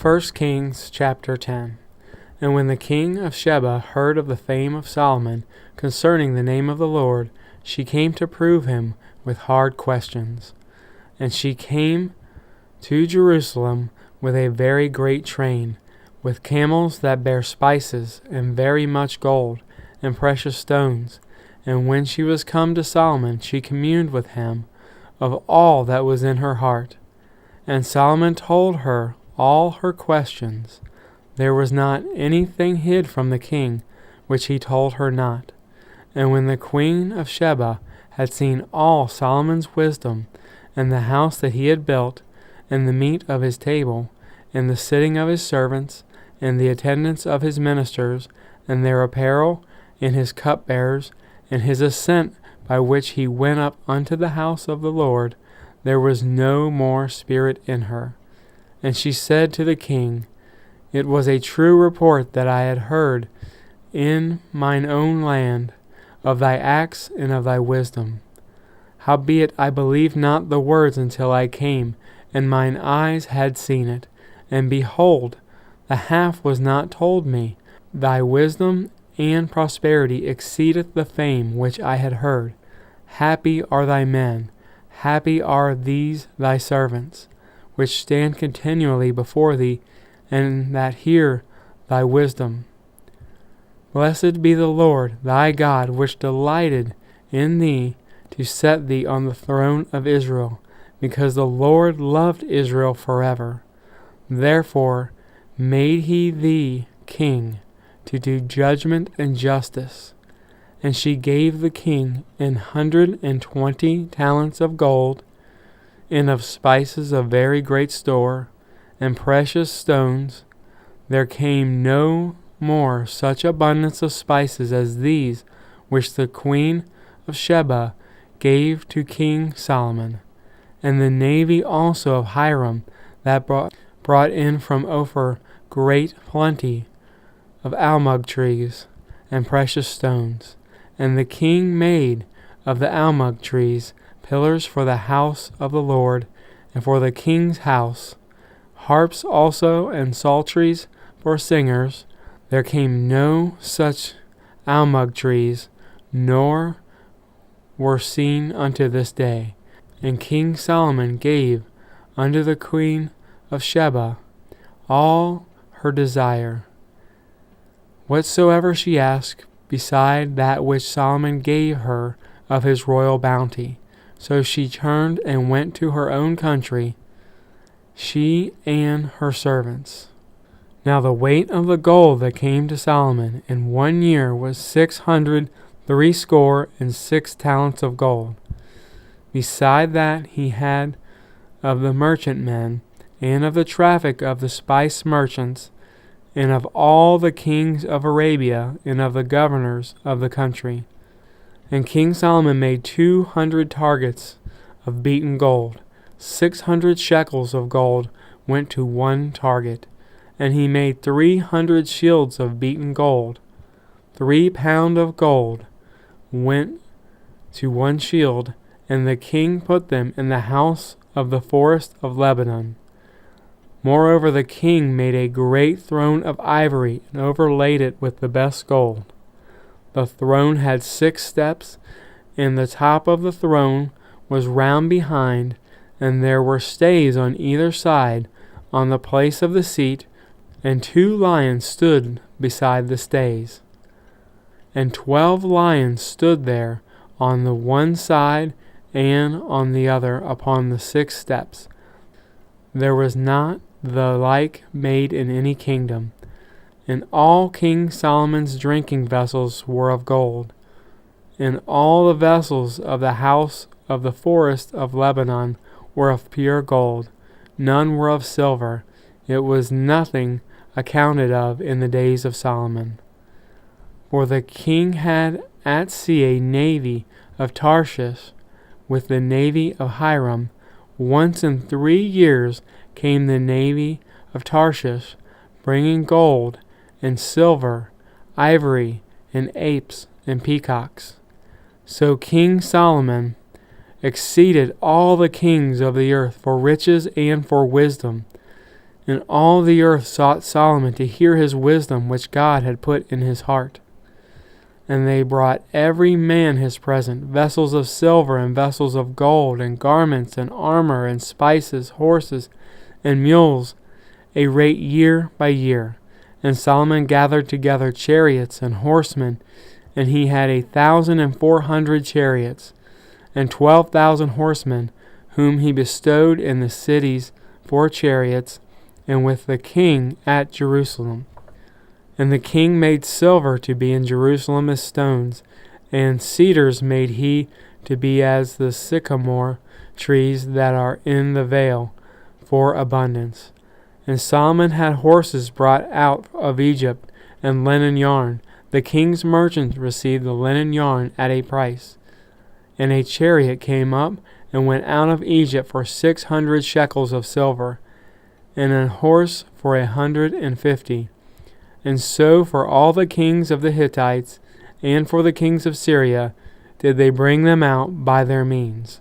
1 Kings chapter 10. And when the king of Sheba heard of the fame of Solomon concerning the name of the Lord, she came to prove him with hard questions. And she came to Jerusalem with a very great train, with camels that bear spices, and very much gold, and precious stones. And when she was come to Solomon, she communed with him of all that was in her heart. And Solomon told her all her questions. There was not anything hid from the king, which he told her not. And when the queen of Sheba had seen all Solomon's wisdom, and the house that he had built, and the meat of his table, and the sitting of his servants, and the attendance of his ministers, and their apparel, and his cupbearers, and his ascent by which he went up unto the house of the Lord, there was no more spirit in her. And she said to the king, It was a true report that I had heard in mine own land of thy acts and of thy wisdom. Howbeit I believed not the words until I came, and mine eyes had seen it. And behold, the half was not told me. Thy wisdom and prosperity exceedeth the fame which I had heard. Happy are thy men, happy are these thy servants, which stand continually before thee, and that hear thy wisdom. Blessed be the Lord thy God, which delighted in thee to set thee on the throne of Israel, because the Lord loved Israel forever. Therefore made he thee king, to do judgment and justice. And she gave the king 120 talents of gold, and of spices of very great store, and precious stones. There came no more such abundance of spices as these which the queen of Sheba gave to King Solomon. And the navy also of Hiram that brought in from Ophir great plenty of almug trees and precious stones. And the king made of the almug trees pillars for the house of the Lord, and for the king's house, harps also and psalteries for singers. There came no such almug trees, nor were seen unto this day. And King Solomon gave unto the queen of Sheba all her desire, whatsoever she asked, beside that which Solomon gave her of his royal bounty. So she turned and went to her own country, she and her servants. Now the weight of the gold that came to Solomon in 1 year was 666 talents of gold. Beside that he had of the merchantmen, and of the traffic of the spice merchants, and of all the kings of Arabia, and of the governors of the country. And King Solomon made 200 targets of beaten gold. 600 shekels of gold went to one target. And he made 300 shields of beaten gold. 3 pounds of gold went to one shield, and the king put them in the house of the forest of Lebanon. Moreover, the king made a great throne of ivory, and overlaid it with the best gold. The throne had 6 steps, and the top of the throne was round behind, and there were stays on either side on the place of the seat, and 2 lions stood beside the stays. And 12 lions stood there on the one side and on the other upon the 6 steps. There was not the like made in any kingdom. And all King Solomon's drinking vessels were of gold. And all the vessels of the house of the forest of Lebanon were of pure gold. None were of silver. It was nothing accounted of in the days of Solomon. For the king had at sea a navy of Tarshish with the navy of Hiram. Once in 3 years came the navy of Tarshish, bringing gold and silver, ivory, and apes and peacocks. So King Solomon exceeded all the kings of the earth for riches and for wisdom. And all the earth sought Solomon to hear his wisdom which God had put in his heart. And they brought every man his present, vessels of silver and vessels of gold, and garments and armor and spices, horses and mules, a rate year by year. And Solomon gathered together chariots and horsemen, and he had 1,400 chariots, and 12,000 horsemen, whom he bestowed in the cities for chariots, and with the king at Jerusalem. And the king made silver to be in Jerusalem as stones, and cedars made he to be as the sycamore trees that are in the vale, for abundance. And Solomon had horses brought out of Egypt, and linen yarn. The king's merchants received the linen yarn at a price. And a chariot came up and went out of Egypt for 600 shekels of silver, and a horse for 150. And so for all the kings of the Hittites, and for the kings of Syria, did they bring them out by their means.